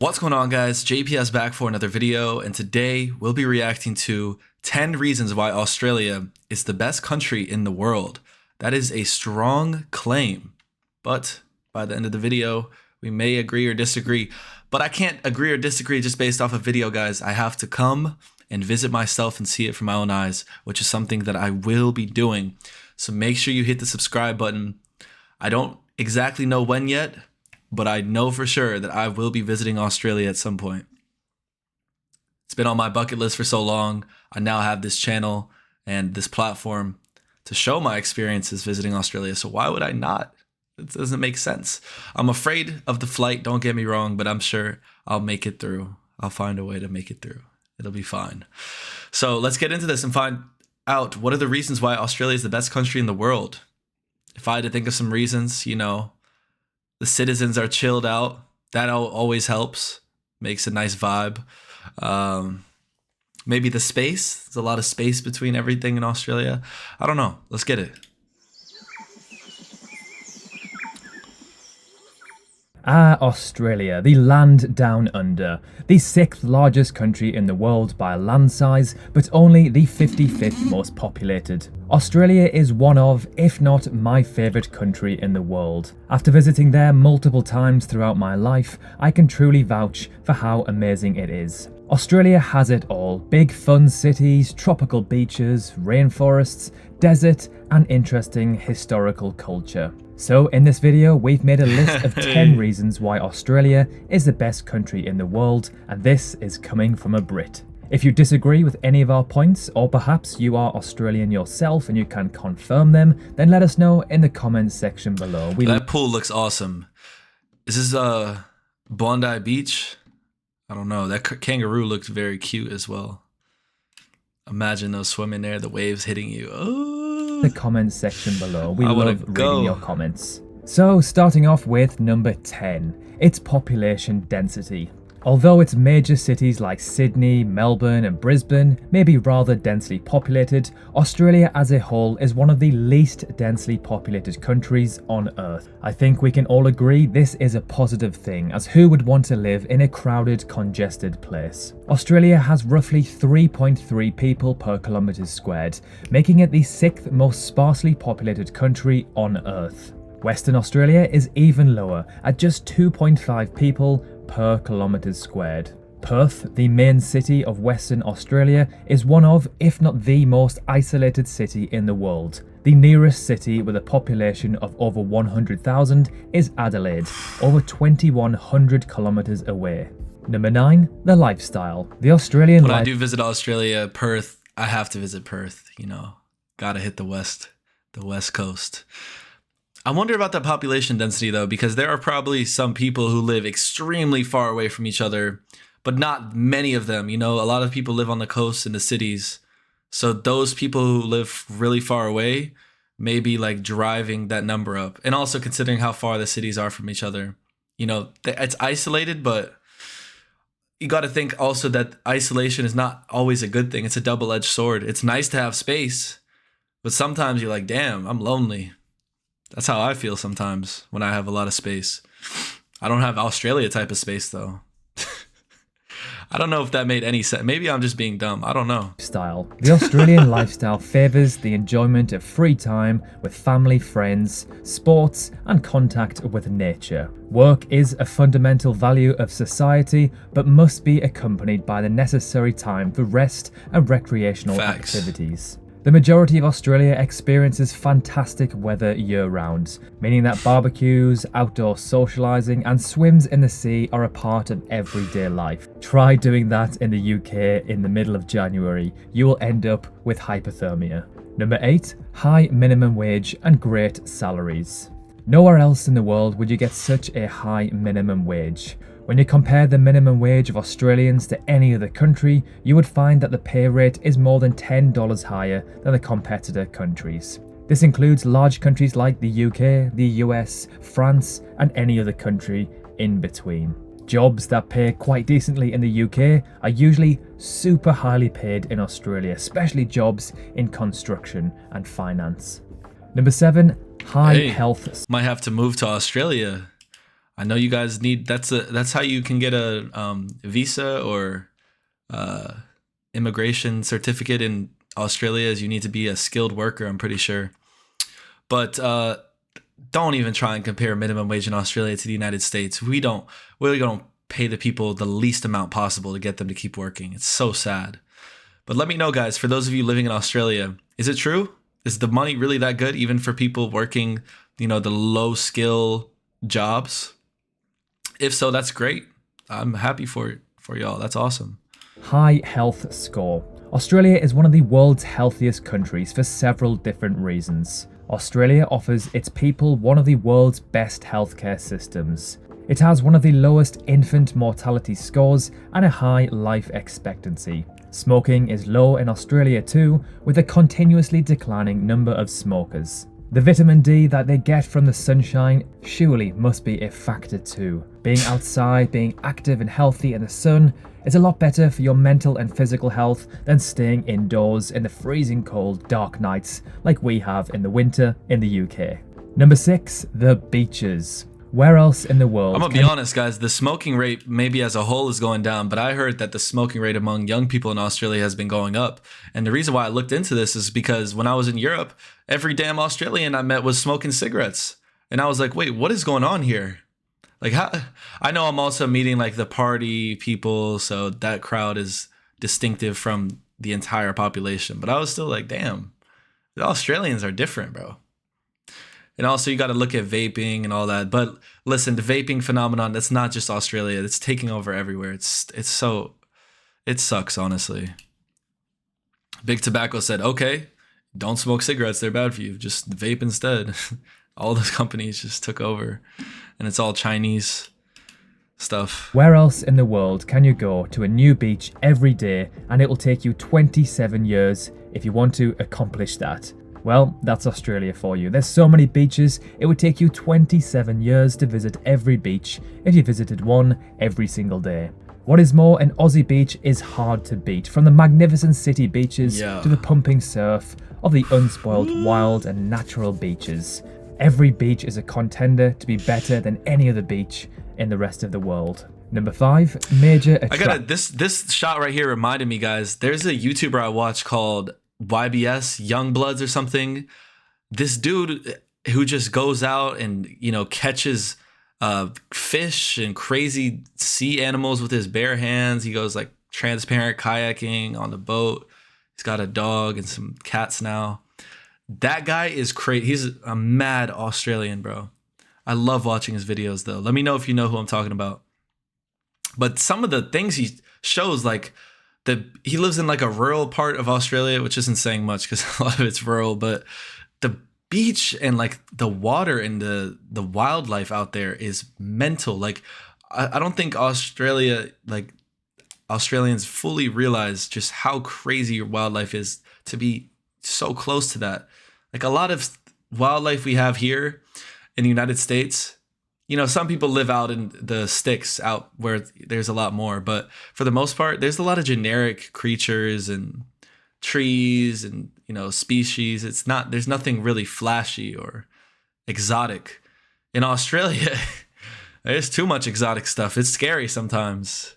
What's going on, guys? JPS back for another video, and today we'll be reacting to 10 reasons why Australia is the best country in the world. That is a strong claim, but by the end of the video, we may agree or disagree. But I can't agree or disagree just based off a video, guys. I have to come and visit myself and see it from my own eyes, which is something that I will be doing. So make sure you hit the subscribe button. I don't exactly know when yet, but I know for sure that I will be visiting Australia at some point. It's been on my bucket list for so long. I now have this channel and this platform to show my experiences visiting Australia. So why would I not? It doesn't make sense. I'm afraid of the flight, don't get me wrong, but I'm sure I'll make it through. I'll find a way to make it through. It'll be fine. So let's get into this and find out what are the reasons why Australia is the best country in the world. If I had to think of some reasons, you know, the citizens are chilled out. That always helps. Makes a nice vibe. Maybe the space. There's a lot of space between everything in Australia. I don't know. Let's get it. Australia, the land down under, the 6th largest country in the world by land size, but only the 55th most populated. Australia is one of, if not my favourite country in the world. After visiting there multiple times throughout my life, I can truly vouch for how amazing it is. Australia has it all: big fun cities, tropical beaches, rainforests, desert, and interesting historical culture. So in this video, we've made a list of 10 reasons why Australia is the best country in the world, and this is coming from a Brit. If you disagree with any of our points, or perhaps you are Australian yourself and you can confirm them, then let us know in the comments section below. That pool looks awesome. Is this Bondi Beach? I don't know. That kangaroo looked very cute as well. Imagine those swimming there, the waves hitting you. Oh. The comments section below. We love reading your comments. So starting off with number 10, its population density. Although its major cities like Sydney, Melbourne and Brisbane may be rather densely populated, Australia as a whole is one of the least densely populated countries on Earth. I think we can all agree this is a positive thing, as who would want to live in a crowded, congested place? Australia has roughly 3.3 people per kilometre squared, making it the 6th most sparsely populated country on Earth. Western Australia is even lower, at just 2.5 people per kilometre squared. Perth, the main city of Western Australia, is one of, if not the most isolated city in the world. The nearest city with a population of over 100,000 is Adelaide, over 2,100 kilometres away. Number 9, the lifestyle. The Australian When I do visit Australia, Perth, I have to visit Perth, you know. Gotta hit the west coast. I wonder about the population density though, because there are probably some people who live extremely far away from each other, but not many of them. You know, a lot of people live on the coast in the cities. So those people who live really far away may be like driving that number up. And also considering how far the cities are from each other. You know, it's isolated, but you got to think also that isolation is not always a good thing. It's a double-edged sword. It's nice to have space, but sometimes you're like, damn, I'm lonely. That's how I feel sometimes when I have a lot of space. I don't have Australia type of space though. I don't know if that made any sense. Maybe I'm just being dumb. I don't know. The Australian lifestyle favours the enjoyment of free time with family, friends, sports and contact with nature. Work is a fundamental value of society, but must be accompanied by the necessary time for rest and recreational activities. The majority of Australia experiences fantastic weather year-round, meaning that barbecues, outdoor socialising and swims in the sea are a part of everyday life. Try doing that in the UK in the middle of January. You will end up with hypothermia. Number 8, high minimum wage and great salaries. Nowhere else in the world would you get such a high minimum wage. When you compare the minimum wage of Australians to any other country, you would find that the pay rate is more than $10 higher than the competitor countries. This includes large countries like the UK, the US, France, and any other country in between. Jobs that pay quite decently in the UK are usually super highly paid in Australia, especially jobs in construction and finance. Number 7, high health. Might have to move to Australia. I know you guys need that's how you can get a visa or uh, immigration certificate in Australia. Is you need to be a skilled worker. I'm pretty sure, but don't even try and compare minimum wage in Australia to the United States. We don't pay the people the least amount possible to get them to keep working. It's so sad. But let me know, guys, for those of you living in Australia, is it true? Is the money really that good, even for people working, the low skill jobs? If so, that's great. I'm happy for y'all. That's awesome. High health score. Australia is one of the world's healthiest countries for several different reasons. Australia offers its people one of the world's best healthcare systems. It has one of the lowest infant mortality scores and a high life expectancy. Smoking is low in Australia too, with a continuously declining number of smokers. The vitamin D that they get from the sunshine surely must be a factor too. Being outside, being active and healthy in the sun is a lot better for your mental and physical health than staying indoors in the freezing cold dark nights like we have in the winter in the UK. Number 6, the beaches. Where else in the world? I'm gonna be honest, guys. The smoking rate maybe as a whole is going down, but I heard that the smoking rate among young people in Australia has been going up. And the reason why I looked into this is because when I was in Europe, every damn Australian I met was smoking cigarettes. And I was like, wait, what is going on here? Like, how? I know I'm also meeting like the party people, so that crowd is distinctive from the entire population. But I was still like, damn, the Australians are different, bro. And also you got to look at vaping and all that. But listen, the vaping phenomenon, that's not just Australia. It's taking over everywhere. It sucks, honestly. Big Tobacco said, okay, don't smoke cigarettes. They're bad for you. Just vape instead. All those companies just took over. And it's all Chinese stuff. Where else in the world can you go to a new beach every day and it will take you 27 years if you want to accomplish that? Well, that's Australia for you. There's so many beaches, it would take you 27 years to visit every beach if you visited one every single day. What is more, an Aussie beach is hard to beat. From the magnificent city beaches to the pumping surf of the unspoiled wild and natural beaches. Every beach is a contender to be better than any other beach in the rest of the world. Number 5, major this shot right here reminded me, guys. There's a YouTuber I watch called YBS Youngbloods or something. This dude who just goes out and catches fish and crazy sea animals with his bare hands. He goes like transparent kayaking on the boat. He's got a dog and some cats now. That guy is crazy. He's a mad Australian, bro. I love watching his videos though. Let me know if you know who I'm talking about. But some of the things he shows, like he lives in like a rural part of Australia, which isn't saying much because a lot of it's rural, but the beach and like the water and the wildlife out there is mental. Like I don't think Australians fully realize just how crazy your wildlife is to be so close to that. Like a lot of wildlife we have here in the United States, some people live out in the sticks out where there's a lot more, but for the most part, there's a lot of generic creatures and trees and, species. There's nothing really flashy or exotic. In Australia, there's too much exotic stuff. It's scary sometimes.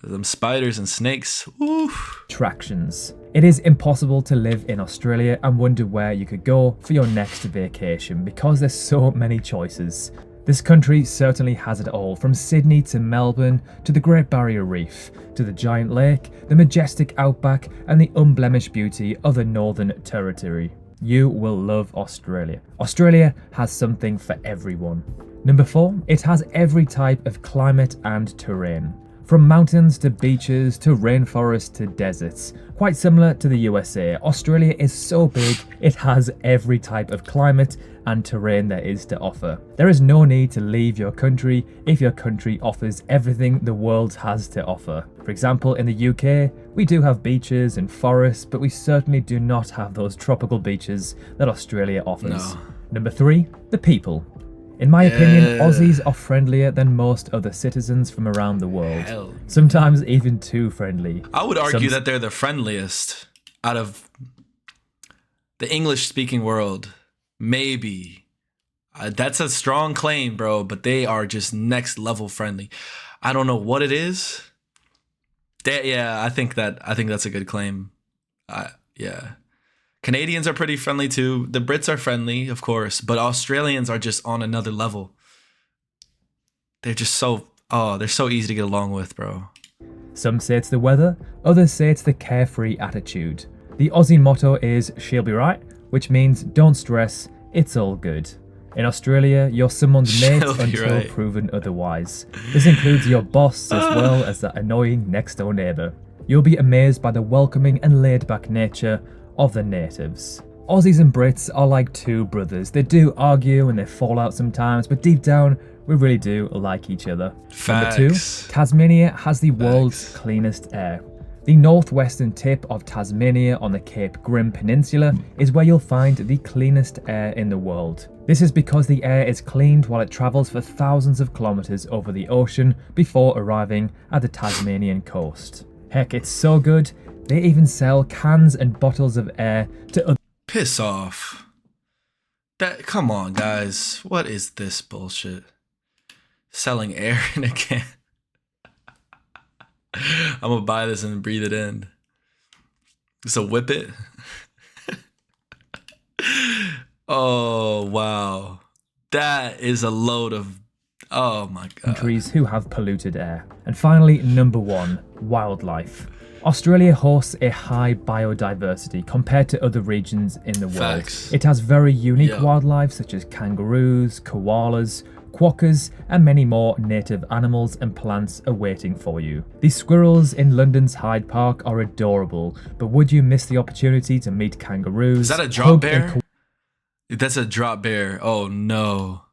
Them spiders and snakes. Oof. Attractions. It is impossible to live in Australia and wonder where you could go for your next vacation because there's so many choices. This country certainly has it all, from Sydney to Melbourne, to the Great Barrier Reef, to the giant lake, the majestic outback, and the unblemished beauty of the Northern Territory. You will love Australia. Australia has something for everyone. Number 4, it has every type of climate and terrain. From mountains to beaches to rainforests to deserts. Quite similar to the USA, Australia is so big it has every type of climate and terrain there is to offer. There is no need to leave your country if your country offers everything the world has to offer. For example, in the UK, we do have beaches and forests, but we certainly do not have those tropical beaches that Australia offers. No. Number 3, the people. In my opinion, Aussies are friendlier than most other citizens from around the world. Sometimes even too friendly. I would argue that they're the friendliest out of the English-speaking world. Maybe. That's a strong claim, bro, but they are just next level friendly. I don't know what it is. Yeah, I think that's a good claim. Yeah. Canadians are pretty friendly too. The Brits are friendly, of course, but Australians are just on another level. They're just they're so easy to get along with, bro. Some say it's the weather, others say it's the carefree attitude. The Aussie motto is "she'll be right," which means don't stress, it's all good. In Australia, you're someone's mate She'll be until right. proven otherwise. This includes your boss as well as that annoying next door neighbour. You'll be amazed by the welcoming and laid back nature of the natives. Aussies and Brits are like two brothers. They do argue and they fall out sometimes, but deep down, we really do like each other. Facts. Number 2, Tasmania has the world's cleanest air. The northwestern tip of Tasmania on the Cape Grim Peninsula is where you'll find the cleanest air in the world. This is because the air is cleaned while it travels for thousands of kilometers over the ocean before arriving at the Tasmanian coast. Heck, it's so good, they even sell cans and bottles of air to other. Piss off. Come on, guys. What is this bullshit? Selling air in a can. I'm gonna buy this and breathe it in. So whip it. Oh wow, that is a load of. Oh my god. Countries who have polluted air. And finally, number 1, wildlife. Australia hosts a high biodiversity compared to other regions in the world. Facts. It has very unique wildlife such as kangaroos, koalas, quokkas, and many more native animals and plants awaiting for you. The squirrels in London's Hyde Park are adorable, but would you miss the opportunity to meet kangaroos? Is that a drop bear? That's a drop bear. Oh no.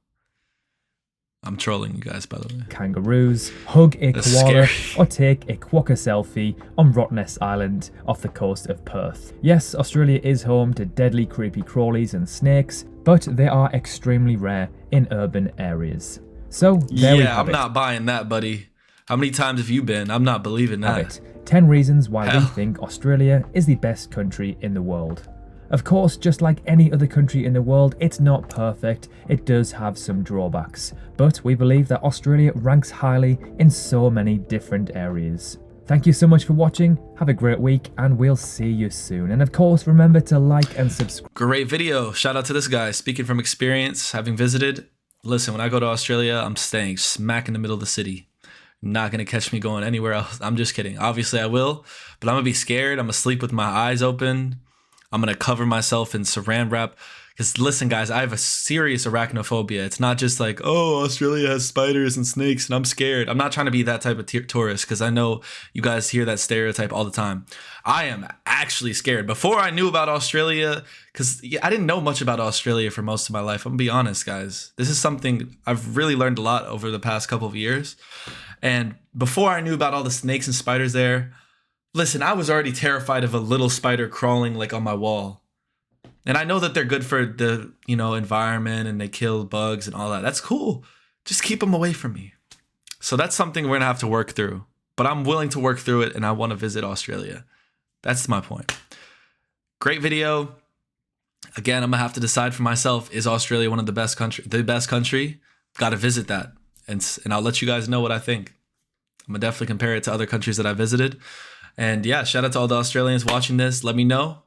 I'm trolling you guys, by the way. Kangaroos, hug a That's koala, scary. or take a quokka selfie on Rottnest Island off the coast of Perth. Yes, Australia is home to deadly creepy crawlies and snakes, but they are extremely rare in urban areas. So there we have I'm it. not buying that, buddy. How many times have you been? I'm not believing that. 10 reasons why Hell. we think Australia is the best country in the world. Of course, just like any other country in the world, it's not perfect, it does have some drawbacks, but we believe that Australia ranks highly in so many different areas. Thank you so much for watching, have a great week, and we'll see you soon. And of course, remember to like and subscribe. Great video. Shout out to this guy. Speaking from experience, having visited. Listen, when I go to Australia, I'm staying smack in the middle of the city. Not going to catch me going anywhere else. I'm just kidding. Obviously, I will, but I'm going to be scared. I'm going to sleep with my eyes open. I'm going to cover myself in saran wrap. Because listen, guys, I have a serious arachnophobia. It's not just like, oh, Australia has spiders and snakes and I'm scared. I'm not trying to be that type of tourist because I know you guys hear that stereotype all the time. I am actually scared. Before I knew about Australia, because I didn't know much about Australia for most of my life. I'm going to be honest, guys. This is something I've really learned a lot over the past couple of years. And before I knew about all the snakes and spiders there, listen, I was already terrified of a little spider crawling like on my wall. And I know that they're good for the, environment and they kill bugs and all that. That's cool. Just keep them away from me. So that's something we're going to have to work through. But I'm willing to work through it and I want to visit Australia. That's my point. Great video. Again, I'm going to have to decide for myself, is Australia one of the best country? Got to visit that. And I'll let you guys know what I think. I'm going to definitely compare it to other countries that I visited. And yeah, shout out to all the Australians watching this. Let me know.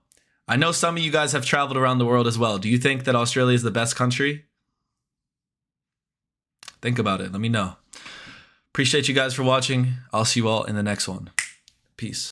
I know some of you guys have traveled around the world as well. Do you think that Australia is the best country? Think about it. Let me know. Appreciate you guys for watching. I'll see you all in the next one. Peace.